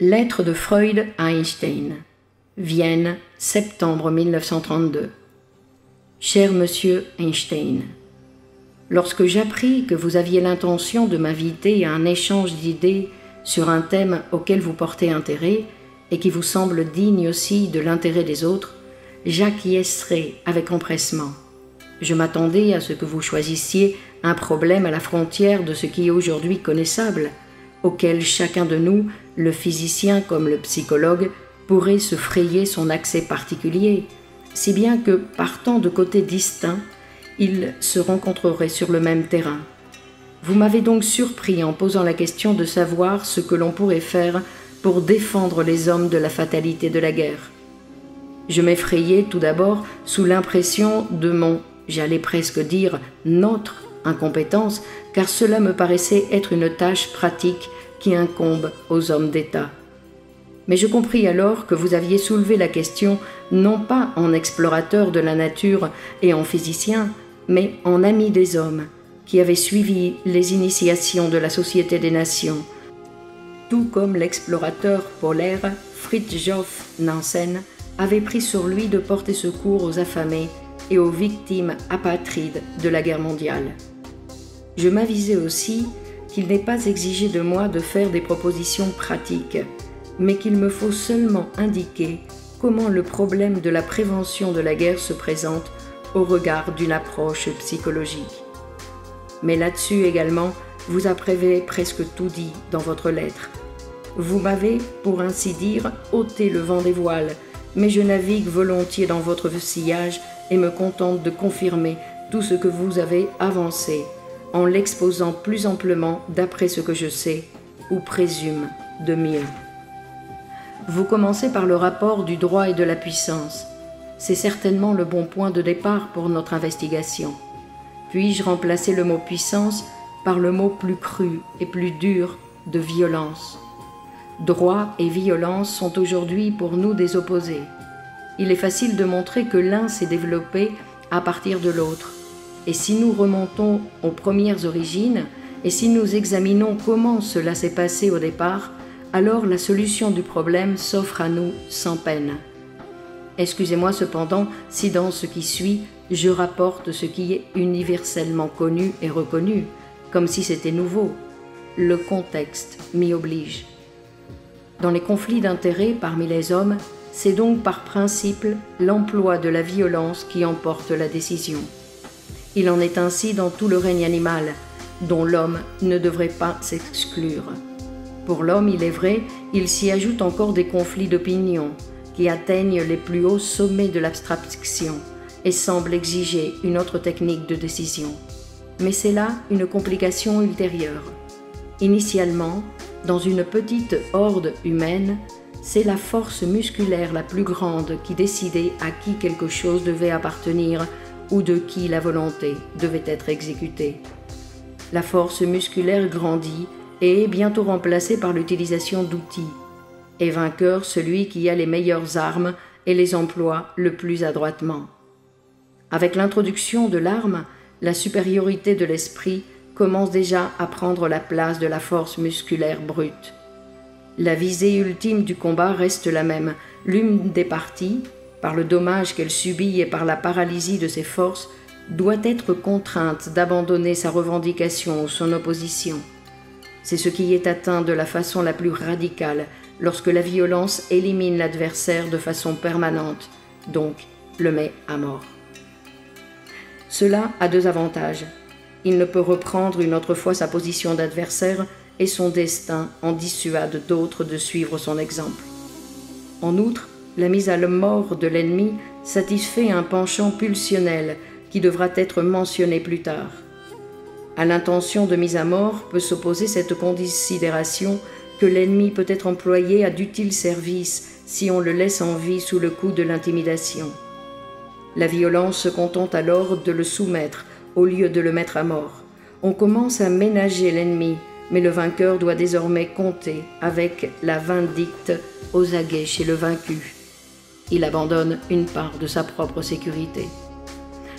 Lettre de Freud à Einstein. Vienne, septembre 1932. Cher monsieur Einstein, lorsque j'appris que vous aviez l'intention de m'inviter à un échange d'idées sur un thème auquel vous portez intérêt et qui vous semble digne aussi de l'intérêt des autres, j'acquiescerai avec empressement. Je m'attendais à ce que vous choisissiez un problème à la frontière de ce qui est aujourd'hui connaissable, auquel chacun de nous, le physicien comme le psychologue, pourrait se frayer son accès particulier, si bien que, partant de côtés distincts, ils se rencontreraient sur le même terrain. Vous m'avez donc surpris en posant la question de savoir ce que l'on pourrait faire pour défendre les hommes de la fatalité de la guerre. Je m'effrayais tout d'abord sous l'impression de mon, j'allais presque dire, notre incompétence, car cela me paraissait être une tâche pratique qui incombe aux hommes d'État. Mais je compris alors que vous aviez soulevé la question non pas en explorateur de la nature et en physicien, mais en ami des hommes, qui avait suivi les initiations de la Société des Nations, tout comme l'explorateur polaire Fridtjof Nansen avait pris sur lui de porter secours aux affamés et aux victimes apatrides de la guerre mondiale. Je m'avisais aussi qu'il n'est pas exigé de moi de faire des propositions pratiques, mais qu'il me faut seulement indiquer comment le problème de la prévention de la guerre se présente au regard d'une approche psychologique. Mais là-dessus également, vous avez presque tout dit dans votre lettre. Vous m'avez, pour ainsi dire, ôté le vent des voiles, mais je navigue volontiers dans votre sillage et me contente de confirmer tout ce que vous avez avancé, en l'exposant plus amplement d'après ce que je sais, ou présume, de mieux. Vous commencez par le rapport du droit et de la puissance. C'est certainement le bon point de départ pour notre investigation. Puis-je remplacer le mot puissance par le mot plus cru et plus dur de violence. Droit et violence sont aujourd'hui pour nous des opposés. Il est facile de montrer que l'un s'est développé à partir de l'autre. Et si nous remontons aux premières origines, et si nous examinons comment cela s'est passé au départ, alors la solution du problème s'offre à nous sans peine. Excusez-moi cependant si dans ce qui suit, je rapporte ce qui est universellement connu et reconnu, comme si c'était nouveau. Le contexte m'y oblige. Dans les conflits d'intérêts parmi les hommes, c'est donc par principe l'emploi de la violence qui emporte la décision. Il en est ainsi dans tout le règne animal, dont l'homme ne devrait pas s'exclure. Pour l'homme, il est vrai, il s'y ajoute encore des conflits d'opinion qui atteignent les plus hauts sommets de l'abstraction et semblent exiger une autre technique de décision. Mais c'est là une complication ultérieure. Initialement, dans une petite horde humaine, c'est la force musculaire la plus grande qui décidait à qui quelque chose devait appartenir ou de qui la volonté devait être exécutée. La force musculaire grandit et est bientôt remplacée par l'utilisation d'outils. Est vainqueur celui qui a les meilleures armes et les emploie le plus adroitement. Avec l'introduction de l'arme, la supériorité de l'esprit commence déjà à prendre la place de la force musculaire brute. La visée ultime du combat reste la même. L'une des parties, par le dommage qu'elle subit et par la paralysie de ses forces, doit être contrainte d'abandonner sa revendication ou son opposition. C'est ce qui est atteint de la façon la plus radicale lorsque la violence élimine l'adversaire de façon permanente, donc le met à mort. Cela a deux avantages. Il ne peut reprendre une autre fois sa position d'adversaire et son destin en dissuade d'autres de suivre son exemple. En outre, la mise à mort de l'ennemi satisfait un penchant pulsionnel qui devra être mentionné plus tard. À l'intention de mise à mort peut s'opposer cette considération que l'ennemi peut être employé à d'utiles services si on le laisse en vie sous le coup de l'intimidation. La violence se contente alors de le soumettre au lieu de le mettre à mort. On commence à ménager l'ennemi, mais le vainqueur doit désormais compter avec la vindicte aux aguets chez le vaincu. Il abandonne une part de sa propre sécurité.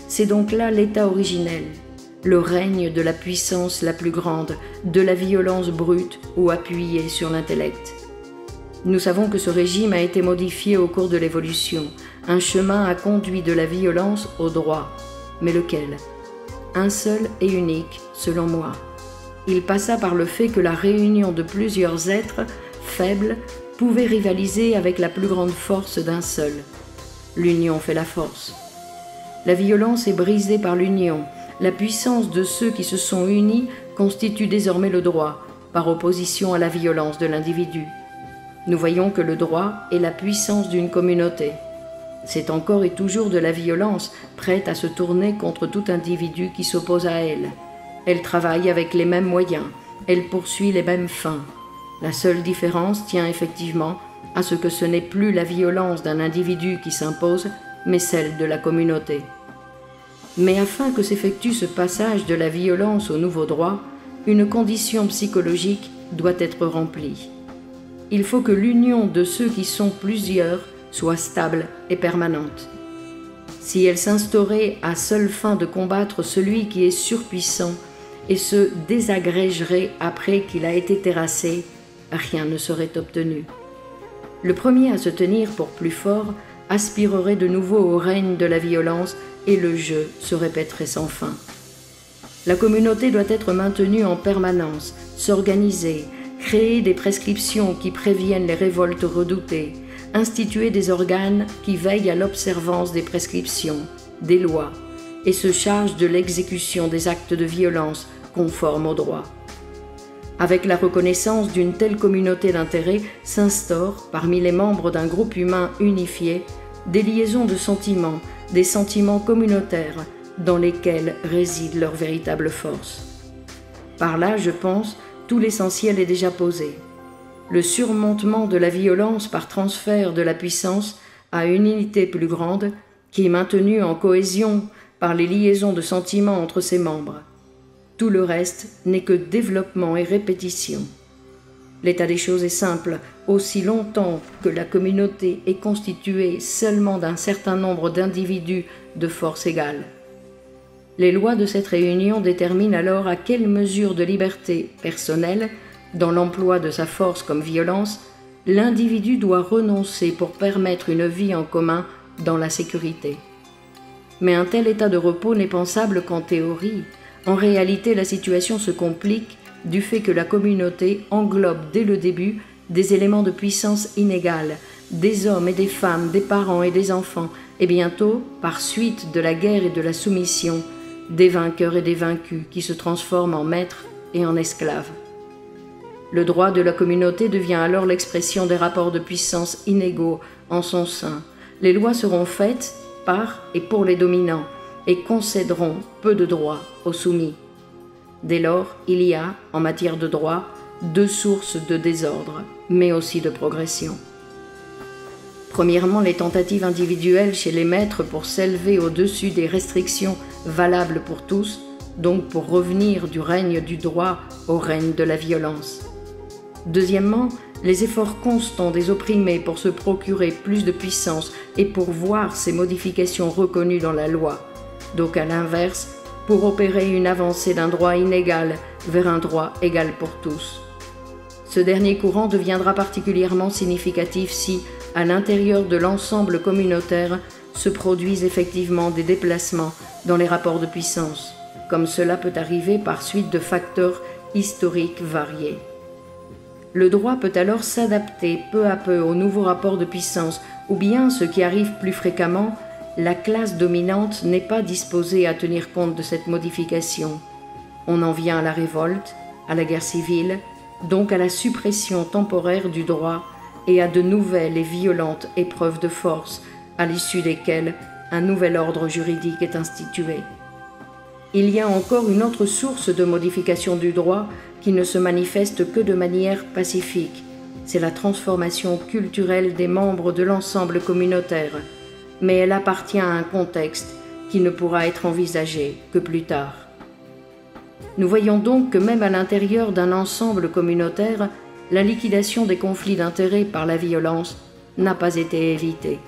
C'est donc là l'état originel, le règne de la puissance la plus grande, de la violence brute ou appuyée sur l'intellect. Nous savons que ce régime a été modifié au cours de l'évolution. Un chemin a conduit de la violence au droit. Mais lequel? Un seul et unique, selon moi. Il passa par le fait que la réunion de plusieurs êtres faibles pouvait rivaliser avec la plus grande force d'un seul. L'union fait la force. La violence est brisée par l'union. La puissance de ceux qui se sont unis constitue désormais le droit, par opposition à la violence de l'individu. Nous voyons que le droit est la puissance d'une communauté. C'est encore et toujours de la violence, prête à se tourner contre tout individu qui s'oppose à elle. Elle travaille avec les mêmes moyens, elle poursuit les mêmes fins. La seule différence tient effectivement à ce que ce n'est plus la violence d'un individu qui s'impose, mais celle de la communauté. Mais afin que s'effectue ce passage de la violence au nouveau droit, une condition psychologique doit être remplie. Il faut que l'union de ceux qui sont plusieurs soit stable et permanente. Si elle s'instaurait à seule fin de combattre celui qui est surpuissant et se désagrégerait après qu'il a été terrassé, rien ne serait obtenu. Le premier à se tenir pour plus fort aspirerait de nouveau au règne de la violence et le jeu se répéterait sans fin. La communauté doit être maintenue en permanence, s'organiser, créer des prescriptions qui préviennent les révoltes redoutées, instituer des organes qui veillent à l'observance des prescriptions, des lois, et se chargent de l'exécution des actes de violence conformes au droit. Avec la reconnaissance d'une telle communauté d'intérêts s'instaurent, parmi les membres d'un groupe humain unifié, des liaisons de sentiments, des sentiments communautaires, dans lesquels réside leur véritable force. Par là, je pense, tout l'essentiel est déjà posé. Le surmontement de la violence par transfert de la puissance à une unité plus grande, qui est maintenue en cohésion par les liaisons de sentiments entre ses membres. Tout le reste n'est que développement et répétition. L'état des choses est simple, aussi longtemps que la communauté est constituée seulement d'un certain nombre d'individus de force égale. Les lois de cette réunion déterminent alors à quelle mesure de liberté personnelle, dans l'emploi de sa force comme violence, l'individu doit renoncer pour permettre une vie en commun dans la sécurité. Mais un tel état de repos n'est pensable qu'en théorie. En réalité, la situation se complique du fait que la communauté englobe dès le début des éléments de puissance inégale, des hommes et des femmes, des parents et des enfants, et bientôt, par suite de la guerre et de la soumission, des vainqueurs et des vaincus qui se transforment en maîtres et en esclaves. Le droit de la communauté devient alors l'expression des rapports de puissance inégaux en son sein. Les lois seront faites par et pour les dominants et concéderont peu de droits aux soumis. Dès lors, il y a, en matière de droit, deux sources de désordre, mais aussi de progression. Premièrement, les tentatives individuelles chez les maîtres pour s'élever au-dessus des restrictions valables pour tous, donc pour revenir du règne du droit au règne de la violence. Deuxièmement, les efforts constants des opprimés pour se procurer plus de puissance et pour voir ces modifications reconnues dans la loi, donc à l'inverse, pour opérer une avancée d'un droit inégal vers un droit égal pour tous. Ce dernier courant deviendra particulièrement significatif si, à l'intérieur de l'ensemble communautaire, se produisent effectivement des déplacements dans les rapports de puissance, comme cela peut arriver par suite de facteurs historiques variés. Le droit peut alors s'adapter peu à peu aux nouveaux rapports de puissance, ou bien, ce qui arrive plus fréquemment, la classe dominante n'est pas disposée à tenir compte de cette modification. On en vient à la révolte, à la guerre civile, donc à la suppression temporaire du droit et à de nouvelles et violentes épreuves de force, à l'issue desquelles un nouvel ordre juridique est institué. Il y a encore une autre source de modification du droit qui ne se manifeste que de manière pacifique. C'est la transformation culturelle des membres de l'ensemble communautaire, mais elle appartient à un contexte qui ne pourra être envisagé que plus tard. Nous voyons donc que même à l'intérieur d'un ensemble communautaire, la liquidation des conflits d'intérêts par la violence n'a pas été évitée.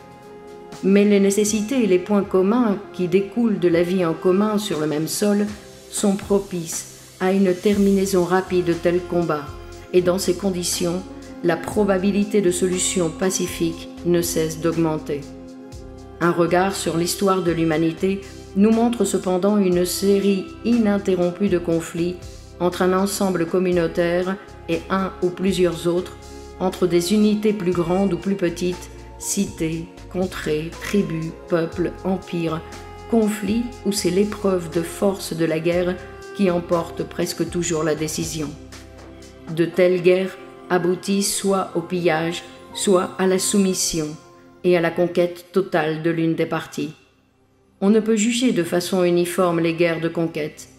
Mais les nécessités et les points communs qui découlent de la vie en commun sur le même sol sont propices à une terminaison rapide de tels combats, et dans ces conditions, la probabilité de solution pacifique ne cesse d'augmenter. Un regard sur l'histoire de l'humanité nous montre cependant une série ininterrompue de conflits entre un ensemble communautaire et un ou plusieurs autres, entre des unités plus grandes ou plus petites, cités, contrées, tribus, peuples, empires, conflits où c'est l'épreuve de force de la guerre qui emporte presque toujours la décision. De telles guerres aboutissent soit au pillage, soit à la soumission et à la conquête totale de l'une des parties. On ne peut juger de façon uniforme les guerres de conquête.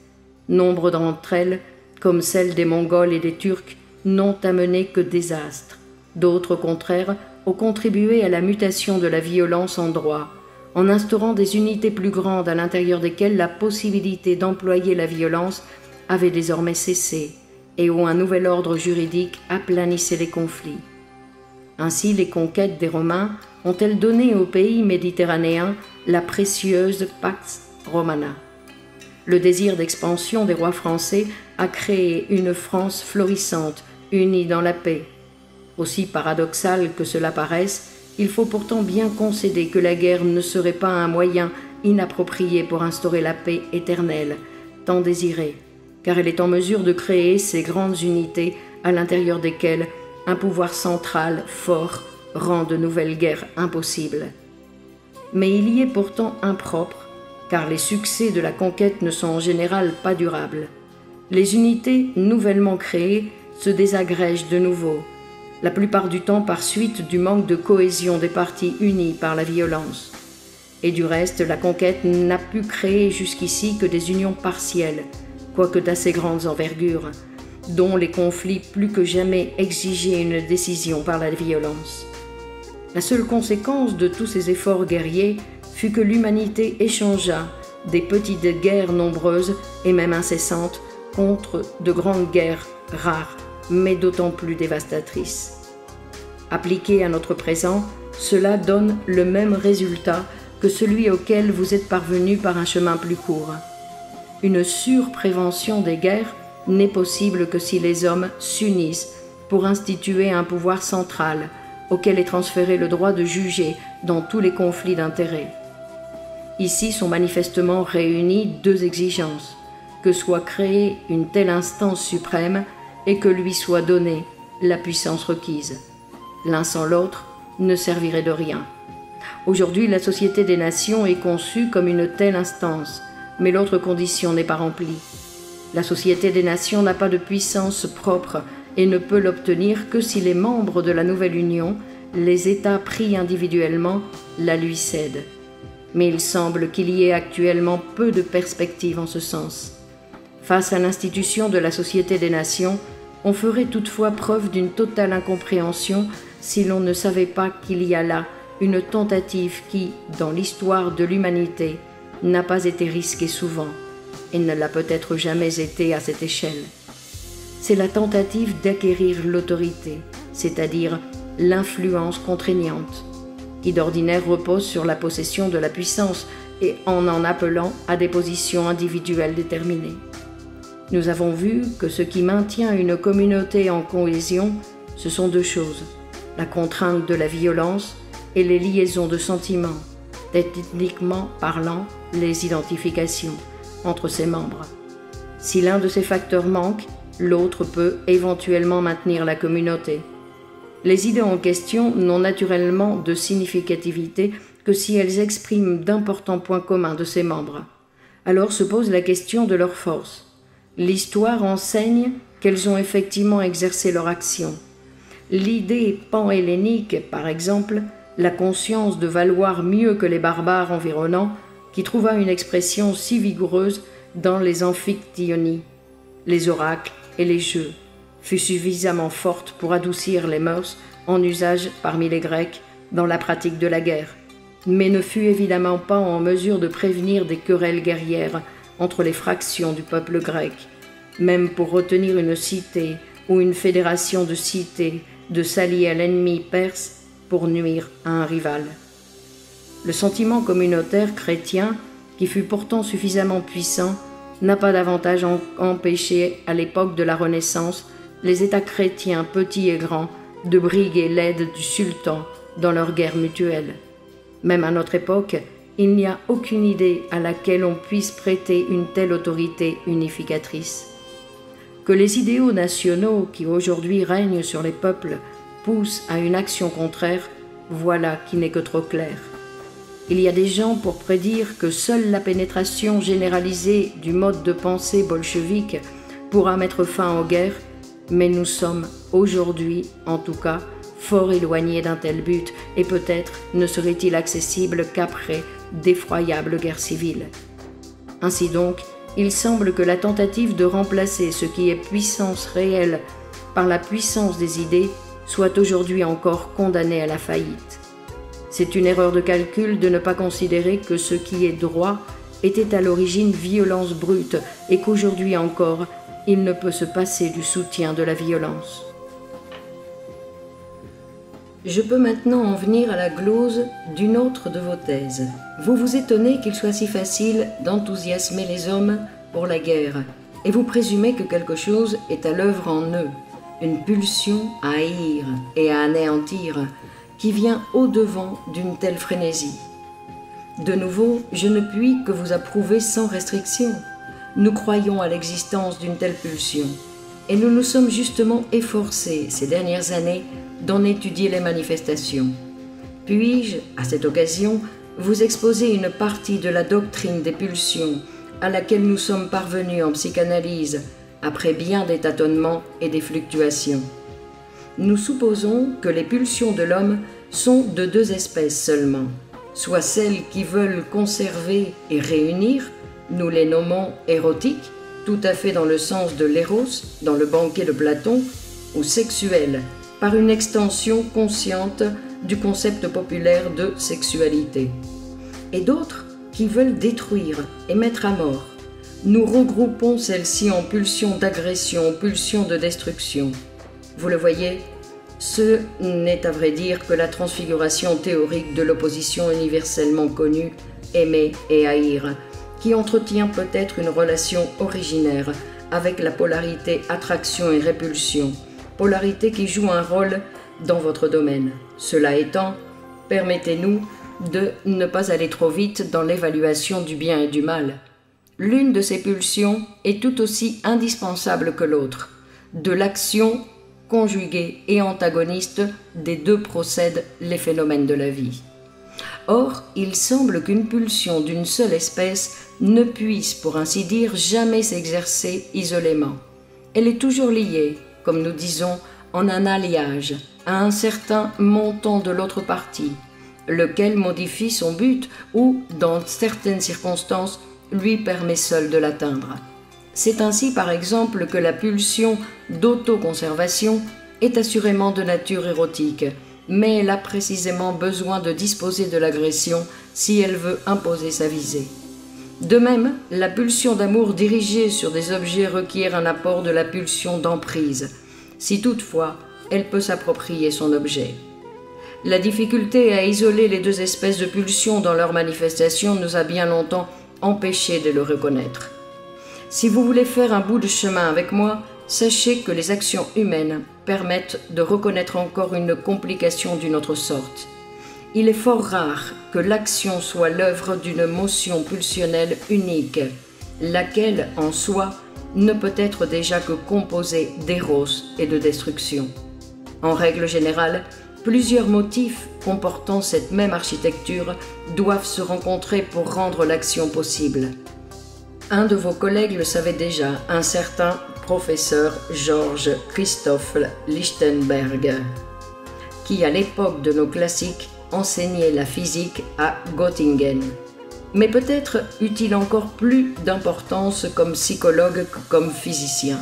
Nombre d'entre elles, comme celles des Mongols et des Turcs, n'ont amené que désastre. D'autres, au contraire, ont contribué à la mutation de la violence en droit, en instaurant des unités plus grandes à l'intérieur desquelles la possibilité d'employer la violence avait désormais cessé, et où un nouvel ordre juridique aplanissait les conflits. Ainsi, les conquêtes des Romains ont-elles donné aux pays méditerranéens la précieuse Pax Romana. Le désir d'expansion des rois français a créé une France florissante, unie dans la paix. Aussi paradoxal que cela paraisse, il faut pourtant bien concéder que la guerre ne serait pas un moyen inapproprié pour instaurer la paix éternelle, tant désirée, car elle est en mesure de créer ces grandes unités à l'intérieur desquelles un pouvoir central fort rend de nouvelles guerres impossibles. Mais il y est pourtant impropre, car les succès de la conquête ne sont en général pas durables. Les unités nouvellement créées se désagrègent de nouveau, la plupart du temps par suite du manque de cohésion des parties unies par la violence. Et du reste, la conquête n'a pu créer jusqu'ici que des unions partielles, quoique d'assez grandes envergures, dont les conflits plus que jamais exigeaient une décision par la violence. La seule conséquence de tous ces efforts guerriers fut que l'humanité échangea des petites guerres nombreuses et même incessantes contre de grandes guerres rares, mais d'autant plus dévastatrices. Appliqué à notre présent, cela donne le même résultat que celui auquel vous êtes parvenu par un chemin plus court. Une surprévention des guerres n'est possible que si les hommes s'unissent pour instituer un pouvoir central auquel est transféré le droit de juger dans tous les conflits d'intérêts. Ici sont manifestement réunies deux exigences, que soit créée une telle instance suprême et que lui soit donnée la puissance requise. L'un sans l'autre ne servirait de rien. Aujourd'hui, la Société des Nations est conçue comme une telle instance, mais l'autre condition n'est pas remplie. La Société des Nations n'a pas de puissance propre et ne peut l'obtenir que si les membres de la nouvelle Union, les États pris individuellement, la lui cèdent. Mais il semble qu'il y ait actuellement peu de perspectives en ce sens. Face à l'institution de la Société des Nations, on ferait toutefois preuve d'une totale incompréhension si l'on ne savait pas qu'il y a là une tentative qui, dans l'histoire de l'humanité, n'a pas été risquée souvent et ne l'a peut-être jamais été à cette échelle. C'est la tentative d'acquérir l'autorité, c'est-à-dire l'influence contraignante, qui d'ordinaire repose sur la possession de la puissance et en appelant à des positions individuelles déterminées. Nous avons vu que ce qui maintient une communauté en cohésion, ce sont deux choses, la contrainte de la violence et les liaisons de sentiments, ethniquement parlant, les identifications entre ses membres. Si l'un de ces facteurs manque, l'autre peut éventuellement maintenir la communauté. Les idées en question n'ont naturellement de significativité que si elles expriment d'importants points communs de ses membres. Alors se pose la question de leur force. L'histoire enseigne qu'elles ont effectivement exercé leur action. L'idée pan-hellénique, par exemple, la conscience de valoir mieux que les barbares environnants, qui trouva une expression si vigoureuse dans les amphictyonies, les oracles et les jeux, fut suffisamment forte pour adoucir les mœurs en usage parmi les Grecs dans la pratique de la guerre, mais ne fut évidemment pas en mesure de prévenir des querelles guerrières entre les fractions du peuple grec, même pour retenir une cité ou une fédération de cités de s'allier à l'ennemi perse pour nuire à un rival. Le sentiment communautaire chrétien, qui fut pourtant suffisamment puissant, n'a pas davantage empêché à l'époque de la Renaissance les États chrétiens petits et grands de briguer l'aide du sultan dans leur guerre mutuelle. Même à notre époque, il n'y a aucune idée à laquelle on puisse prêter une telle autorité unificatrice. Que les idéaux nationaux qui aujourd'hui règnent sur les peuples poussent à une action contraire, voilà qui n'est que trop clair. Il y a des gens pour prédire que seule la pénétration généralisée du mode de pensée bolchevique pourra mettre fin aux guerres, mais nous sommes aujourd'hui, en tout cas, fort éloignés d'un tel but, et peut-être ne serait-il accessible qu'après d'effroyables guerres civiles. Ainsi donc, il semble que la tentative de remplacer ce qui est puissance réelle par la puissance des idées soit aujourd'hui encore condamnée à la faillite. C'est une erreur de calcul de ne pas considérer que ce qui est droit était à l'origine violence brute et qu'aujourd'hui encore, il ne peut se passer du soutien de la violence. Je peux maintenant en venir à la glose d'une autre de vos thèses. Vous vous étonnez qu'il soit si facile d'enthousiasmer les hommes pour la guerre, et vous présumez que quelque chose est à l'œuvre en eux, une pulsion à haïr et à anéantir, qui vient au-devant d'une telle frénésie. De nouveau, je ne puis que vous approuver sans restriction. Nous croyons à l'existence d'une telle pulsion, et nous nous sommes justement efforcés ces dernières années d'en étudier les manifestations. Puis-je, à cette occasion, vous exposer une partie de la doctrine des pulsions à laquelle nous sommes parvenus en psychanalyse après bien des tâtonnements et des fluctuations. Nous supposons que les pulsions de l'homme sont de deux espèces seulement, soit celles qui veulent conserver et réunir, nous les nommons érotiques, tout à fait dans le sens de l'éros, dans le banquet de Platon, ou sexuelles, par une extension consciente du concept populaire de sexualité, et d'autres qui veulent détruire et mettre à mort. Nous regroupons celles-ci en pulsions d'agression, pulsions de destruction. Vous le voyez, ce n'est à vrai dire que la transfiguration théorique de l'opposition universellement connue, aimer et haïr, qui entretient peut-être une relation originaire avec la polarité attraction et répulsion, polarité qui joue un rôle dans votre domaine. Cela étant, permettez-nous de ne pas aller trop vite dans l'évaluation du bien et du mal. L'une de ces pulsions est tout aussi indispensable que l'autre. De l'action conjuguée et antagoniste des deux procèdent les phénomènes de la vie. Or, il semble qu'une pulsion d'une seule espèce ne puisse, pour ainsi dire, jamais s'exercer isolément. Elle est toujours liée, comme nous disons, en un alliage, à un certain montant de l'autre partie, lequel modifie son but ou, dans certaines circonstances, lui permet seul de l'atteindre. C'est ainsi, par exemple, que la pulsion d'autoconservation est assurément de nature érotique, mais elle a précisément besoin de disposer de l'agression si elle veut imposer sa visée. De même, la pulsion d'amour dirigée sur des objets requiert un apport de la pulsion d'emprise, si toutefois elle peut s'approprier son objet. La difficulté à isoler les deux espèces de pulsions dans leur manifestation nous a bien longtemps empêchés de le reconnaître. Si vous voulez faire un bout de chemin avec moi, sachez que les actions humaines permettent de reconnaître encore une complication d'une autre sorte. Il est fort rare que l'action soit l'œuvre d'une motion pulsionnelle unique, laquelle, en soi, ne peut être déjà que composée d'éros et de destruction. En règle générale, plusieurs motifs comportant cette même architecture doivent se rencontrer pour rendre l'action possible. Un de vos collègues le savait déjà, un certain professeur Georges Christoph Lichtenberg, qui à l'époque de nos classiques enseignait la physique à Göttingen. Mais peut-être eut-il encore plus d'importance comme psychologue que comme physicien.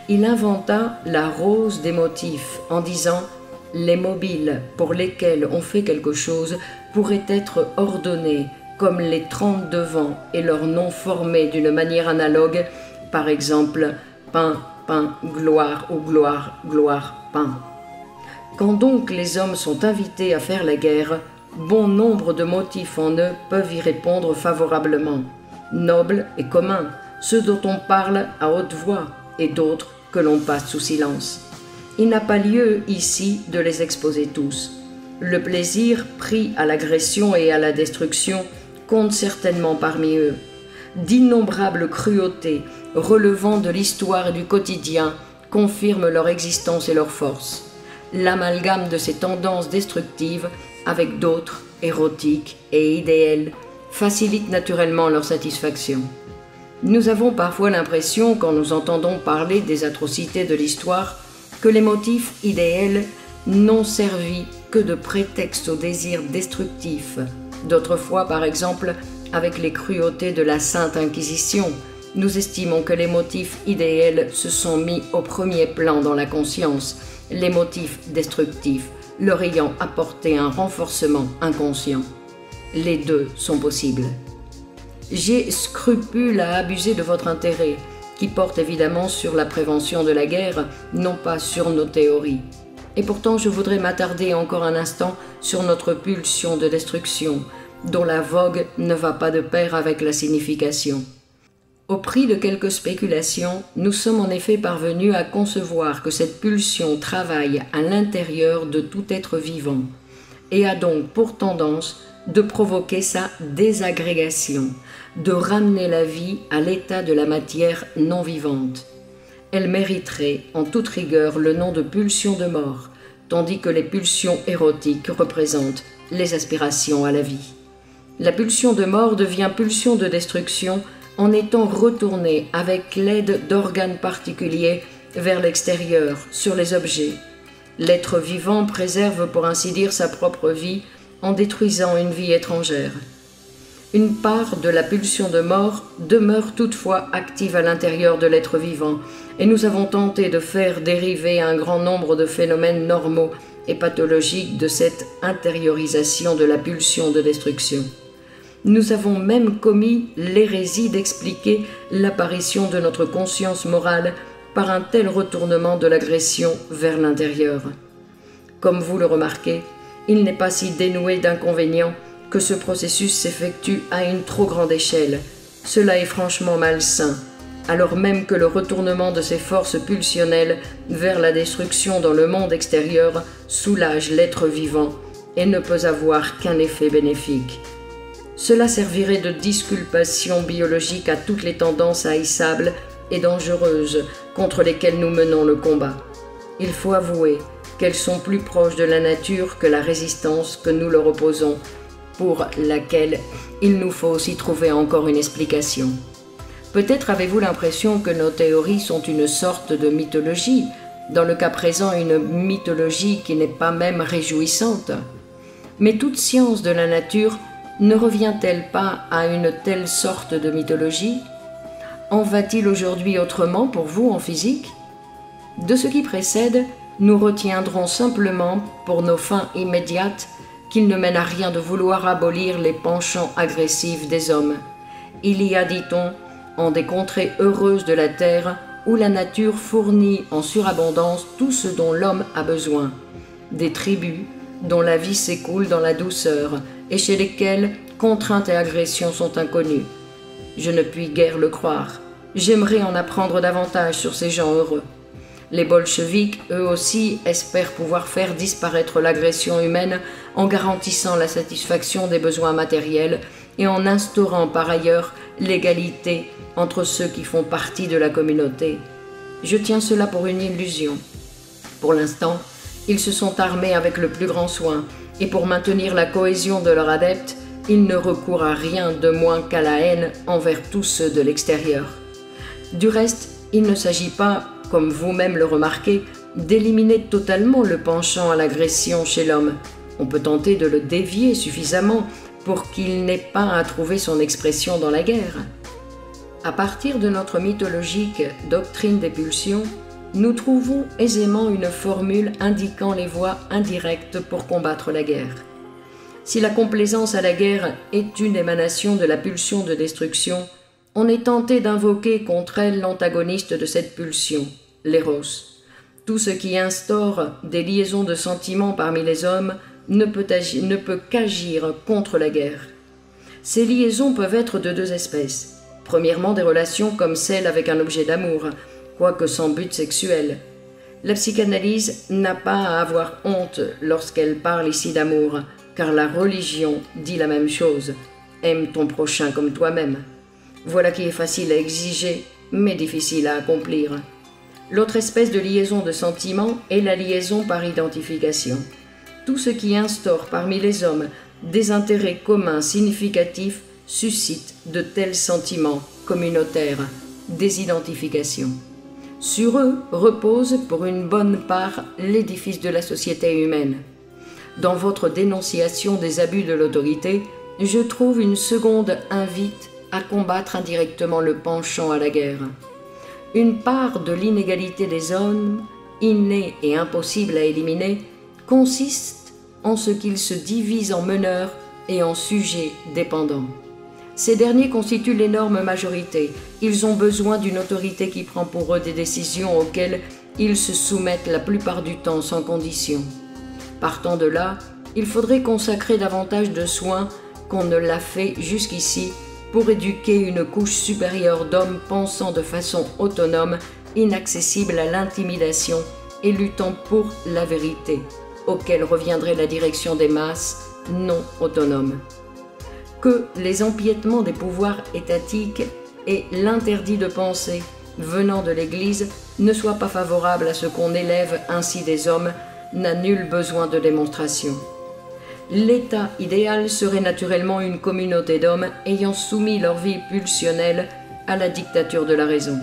Il inventa la rose des motifs en disant « Les mobiles pour lesquels on fait quelque chose pourraient être ordonnés comme les 32 vents et leurs noms formés d'une manière analogue, par exemple pain, pain, gloire ou gloire, gloire, pain. Quand donc les hommes sont invités à faire la guerre, bon nombre de motifs en eux peuvent y répondre favorablement, nobles et communs, ceux dont on parle à haute voix et d'autres que l'on passe sous silence. il n'a pas lieu ici de les exposer tous. Le plaisir pris à l'agression et à la destruction compte certainement parmi eux. D'innombrables cruautés relevant de l'histoire et du quotidien confirment leur existence et leur force. L'amalgame de ces tendances destructives avec d'autres, érotiques et idéales, facilite naturellement leur satisfaction. Nous avons parfois l'impression, quand nous entendons parler des atrocités de l'histoire, que les motifs idéals n'ont servi que de prétexte au désir destructif. D'autres fois, par exemple, avec les cruautés de la Sainte Inquisition, nous estimons que les motifs idéals se sont mis au premier plan dans la conscience, les motifs destructifs leur ayant apporté un renforcement inconscient. Les deux sont possibles. J'ai scrupule à abuser de votre intérêt, qui porte évidemment sur la prévention de la guerre, non pas sur nos théories. Et pourtant, je voudrais m'attarder encore un instant sur notre pulsion de destruction, dont la vogue ne va pas de pair avec la signification. Au prix de quelques spéculations, nous sommes en effet parvenus à concevoir que cette pulsion travaille à l'intérieur de tout être vivant, et a donc pour tendance de provoquer sa désagrégation, de ramener la vie à l'état de la matière non vivante. Elle mériterait en toute rigueur le nom de pulsion de mort, tandis que les pulsions érotiques représentent les aspirations à la vie. La pulsion de mort devient pulsion de destruction en étant retournée avec l'aide d'organes particuliers vers l'extérieur, sur les objets. L'être vivant préserve pour ainsi dire sa propre vie en détruisant une vie étrangère. Une part de la pulsion de mort demeure toutefois active à l'intérieur de l'être vivant, et nous avons tenté de faire dériver un grand nombre de phénomènes normaux et pathologiques de cette intériorisation de la pulsion de destruction. Nous avons même commis l'hérésie d'expliquer l'apparition de notre conscience morale par un tel retournement de l'agression vers l'intérieur. Comme vous le remarquez, il n'est pas si dénué d'inconvénients que ce processus s'effectue à une trop grande échelle. Cela est franchement malsain, alors même que le retournement de ces forces pulsionnelles vers la destruction dans le monde extérieur soulage l'être vivant et ne peut avoir qu'un effet bénéfique. Cela servirait de disculpation biologique à toutes les tendances haïssables et dangereuses contre lesquelles nous menons le combat. Il faut avouer qu'elles sont plus proches de la nature que la résistance que nous leur opposons, pour laquelle il nous faut aussi trouver encore une explication. Peut-être avez-vous l'impression que nos théories sont une sorte de mythologie, dans le cas présent une mythologie qui n'est pas même réjouissante. Mais toute science de la nature ne revient-elle pas à une telle sorte de mythologie? En va-t-il aujourd'hui autrement pour vous en physique? De ce qui précède, nous retiendrons simplement, pour nos fins immédiates, qu'il ne mène à rien de vouloir abolir les penchants agressifs des hommes. Il y a, dit-on, en des contrées heureuses de la terre, où la nature fournit en surabondance tout ce dont l'homme a besoin, des tribus dont la vie s'écoule dans la douceur, et chez lesquelles contraintes et agressions sont inconnues. Je ne puis guère le croire. J'aimerais en apprendre davantage sur ces gens heureux. Les bolcheviks, eux aussi, espèrent pouvoir faire disparaître l'agression humaine en garantissant la satisfaction des besoins matériels et en instaurant par ailleurs l'égalité entre ceux qui font partie de la communauté. Je tiens cela pour une illusion. Pour l'instant, ils se sont armés avec le plus grand soin, et pour maintenir la cohésion de leurs adeptes, ils ne recourent à rien de moins qu'à la haine envers tous ceux de l'extérieur. Du reste, il ne s'agit pas, comme vous-même le remarquez, d'éliminer totalement le penchant à l'agression chez l'homme. On peut tenter de le dévier suffisamment pour qu'il n'ait pas à trouver son expression dans la guerre. À partir de notre mythologique doctrine des pulsions, nous trouvons aisément une formule indiquant les voies indirectes pour combattre la guerre. Si la complaisance à la guerre est une émanation de la pulsion de destruction, on est tenté d'invoquer contre elle l'antagoniste de cette pulsion, l'éros. Tout ce qui instaure des liaisons de sentiments parmi les hommes ne peut qu'agir contre la guerre. Ces liaisons peuvent être de deux espèces. Premièrement, des relations comme celles avec un objet d'amour, quoique sans but sexuel. La psychanalyse n'a pas à avoir honte lorsqu'elle parle ici d'amour, car la religion dit la même chose. Aime ton prochain comme toi-même. Voilà qui est facile à exiger, mais difficile à accomplir. L'autre espèce de liaison de sentiments est la liaison par identification. Tout ce qui instaure parmi les hommes des intérêts communs significatifs suscite de tels sentiments communautaires, des identifications. Sur eux repose pour une bonne part l'édifice de la société humaine. Dans votre dénonciation des abus de l'autorité, je trouve une seconde invite à combattre indirectement le penchant à la guerre. Une part de l'inégalité des hommes, innée et impossible à éliminer, consiste en ce qu'ils se divisent en meneurs et en sujets dépendants. Ces derniers constituent l'énorme majorité. Ils ont besoin d'une autorité qui prend pour eux des décisions auxquelles ils se soumettent la plupart du temps sans condition. Partant de là, il faudrait consacrer davantage de soins qu'on ne l'a fait jusqu'ici pour éduquer une couche supérieure d'hommes pensant de façon autonome, inaccessible à l'intimidation et luttant pour la vérité, auquel reviendrait la direction des masses non autonomes. Que les empiètements des pouvoirs étatiques et l'interdit de penser venant de l'Église ne soient pas favorables à ce qu'on élève ainsi des hommes n'a nul besoin de démonstration. L'état idéal serait naturellement une communauté d'hommes ayant soumis leur vie pulsionnelle à la dictature de la raison.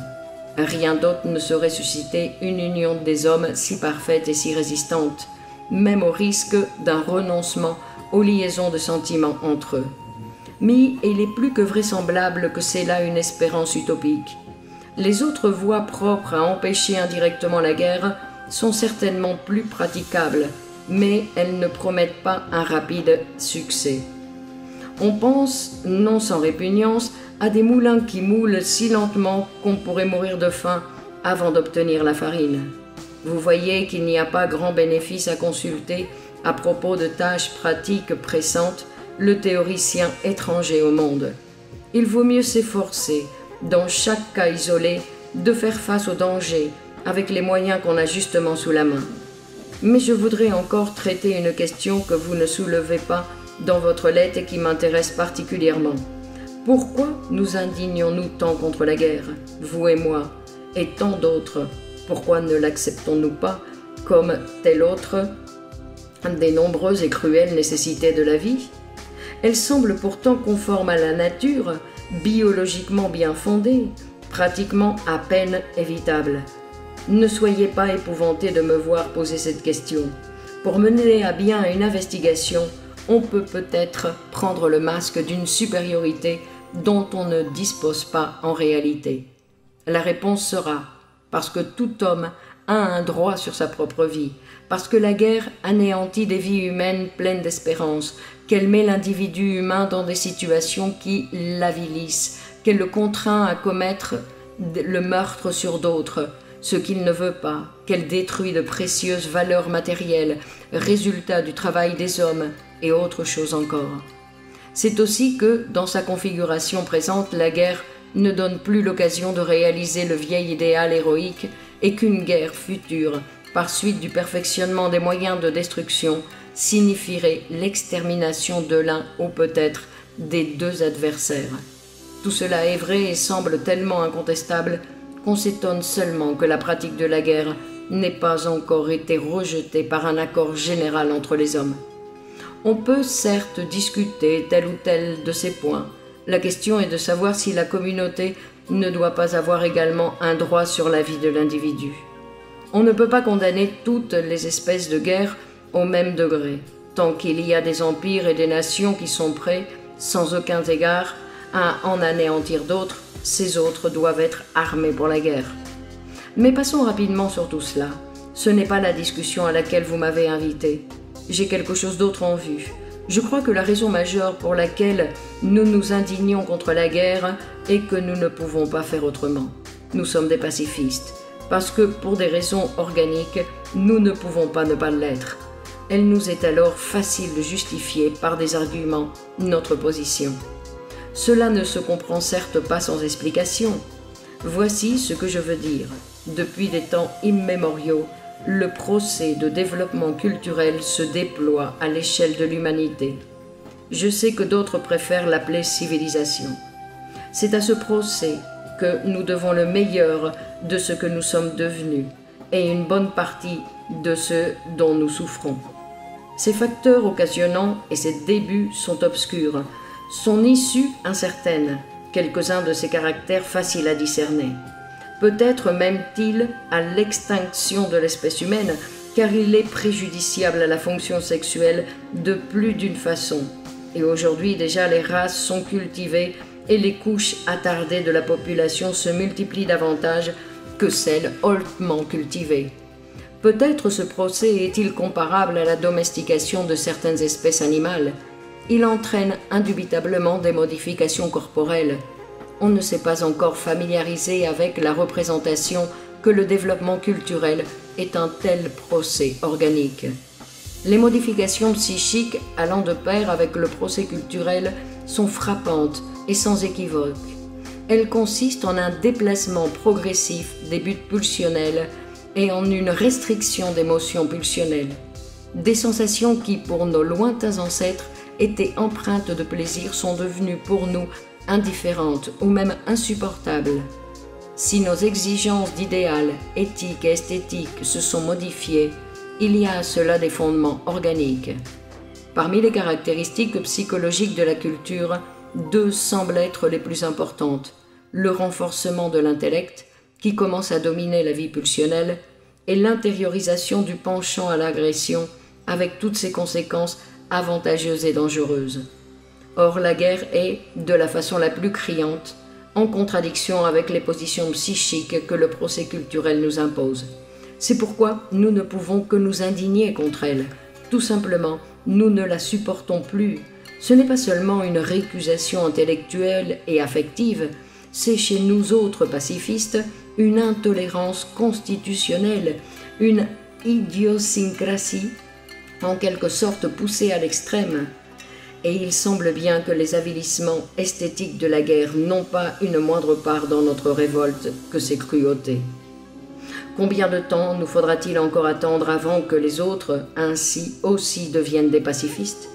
Rien d'autre ne saurait susciter une union des hommes si parfaite et si résistante, même au risque d'un renoncement aux liaisons de sentiments entre eux. Mais il est plus que vraisemblable que c'est là une espérance utopique. Les autres voies propres à empêcher indirectement la guerre sont certainement plus praticables, mais elles ne promettent pas un rapide succès. On pense, non sans répugnance, à des moulins qui moulent si lentement qu'on pourrait mourir de faim avant d'obtenir la farine. Vous voyez qu'il n'y a pas grand bénéfice à consulter à propos de tâches pratiques pressantes le théoricien étranger au monde. Il vaut mieux s'efforcer, dans chaque cas isolé, de faire face au danger avec les moyens qu'on a justement sous la main. Mais je voudrais encore traiter une question que vous ne soulevez pas dans votre lettre et qui m'intéresse particulièrement. Pourquoi nous indignons-nous tant contre la guerre, vous et moi, et tant d'autres? Pourquoi ne l'acceptons-nous pas comme telle autre des nombreuses et cruelles nécessités de la vie? Elle semble pourtant conforme à la nature, biologiquement bien fondée, pratiquement à peine évitable. Ne soyez pas épouvantés de me voir poser cette question. Pour mener à bien une investigation, on peut peut-être prendre le masque d'une supériorité dont on ne dispose pas en réalité. La réponse sera parce que tout homme a un droit sur sa propre vie, parce que la guerre anéantit des vies humaines pleines d'espérance, qu'elle met l'individu humain dans des situations qui l'avilissent, qu'elle le contraint à commettre le meurtre sur d'autres, ce qu'il ne veut pas, qu'elle détruit de précieuses valeurs matérielles, résultat du travail des hommes et autre chose encore. C'est aussi que, dans sa configuration présente, la guerre ne donne plus l'occasion de réaliser le vieil idéal héroïque et qu'une guerre future, par suite du perfectionnement des moyens de destruction, signifierait l'extermination de l'un ou peut-être des deux adversaires. Tout cela est vrai et semble tellement incontestable qu'on s'étonne seulement que la pratique de la guerre n'ait pas encore été rejetée par un accord général entre les hommes. On peut certes discuter tel ou tel de ces points. La question est de savoir si la communauté ne doit pas avoir également un droit sur la vie de l'individu. On ne peut pas condamner toutes les espèces de guerre au même degré. Tant qu'il y a des empires et des nations qui sont prêts, sans aucun égard, à en anéantir d'autres, ces autres doivent être armés pour la guerre. Mais passons rapidement sur tout cela. Ce n'est pas la discussion à laquelle vous m'avez invité. J'ai quelque chose d'autre en vue. Je crois que la raison majeure pour laquelle nous nous indignons contre la guerre est que nous ne pouvons pas faire autrement. Nous sommes des pacifistes, parce que pour des raisons organiques, nous ne pouvons pas ne pas l'être. Elle nous est alors facile de justifier par des arguments notre position. Cela ne se comprend certes pas sans explication. Voici ce que je veux dire. Depuis des temps immémoriaux, le procès de développement culturel se déploie à l'échelle de l'humanité. Je sais que d'autres préfèrent l'appeler civilisation. C'est à ce procès que nous devons le meilleur de ce que nous sommes devenus et une bonne partie de ce dont nous souffrons. Ces facteurs occasionnants et ses débuts sont obscurs, son issue incertaine, quelques-uns de ses caractères faciles à discerner. Peut-être mène-t-il à l'extinction de l'espèce humaine, car il est préjudiciable à la fonction sexuelle de plus d'une façon. Et aujourd'hui déjà les races sont cultivées et les couches attardées de la population se multiplient davantage que celles hautement cultivées. Peut-être ce procès est-il comparable à la domestication de certaines espèces animales. Il entraîne indubitablement des modifications corporelles. On ne s'est pas encore familiarisé avec la représentation que le développement culturel est un tel procès organique. Les modifications psychiques allant de pair avec le procès culturel sont frappantes et sans équivoque. Elles consistent en un déplacement progressif des buts pulsionnels et en une restriction d'émotions pulsionnelles. Des sensations qui, pour nos lointains ancêtres, étaient empreintes de plaisir sont devenues pour nous indifférentes ou même insupportables. Si nos exigences d'idéal, éthiques et esthétiques se sont modifiées, il y a à cela des fondements organiques. Parmi les caractéristiques psychologiques de la culture, deux semblent être les plus importantes: le renforcement de l'intellect, qui commence à dominer la vie pulsionnelle, et l'intériorisation du penchant à l'agression, avec toutes ses conséquences avantageuses et dangereuses. Or, la guerre est, de la façon la plus criante, en contradiction avec les positions psychiques que le procès culturel nous impose. C'est pourquoi nous ne pouvons que nous indigner contre elle. Tout simplement, nous ne la supportons plus. Ce n'est pas seulement une récusation intellectuelle et affective, c'est chez nous autres pacifistes une intolérance constitutionnelle, une idiosyncrasie en quelque sorte poussée à l'extrême. Et il semble bien que les avilissements esthétiques de la guerre n'ont pas une moindre part dans notre révolte que ces cruautés. Combien de temps nous faudra-t-il encore attendre avant que les autres, ainsi aussi, deviennent des pacifistes ?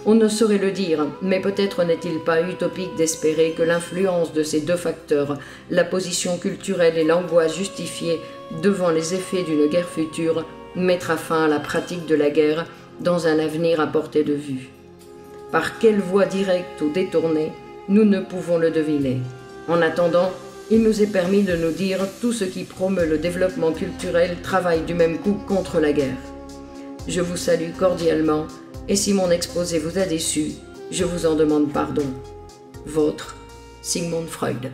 On ne saurait le dire, mais peut-être n'est-il pas utopique d'espérer que l'influence de ces deux facteurs, la position culturelle et l'angoisse justifiée devant les effets d'une guerre future, mettra fin à la pratique de la guerre dans un avenir à portée de vue. Par quelle voie directe ou détournée, nous ne pouvons le deviner. En attendant, il nous est permis de nous dire tout ce qui promeut le développement culturel travaille du même coup contre la guerre. Je vous salue cordialement et si mon exposé vous a déçu, je vous en demande pardon. Votre Sigmund Freud.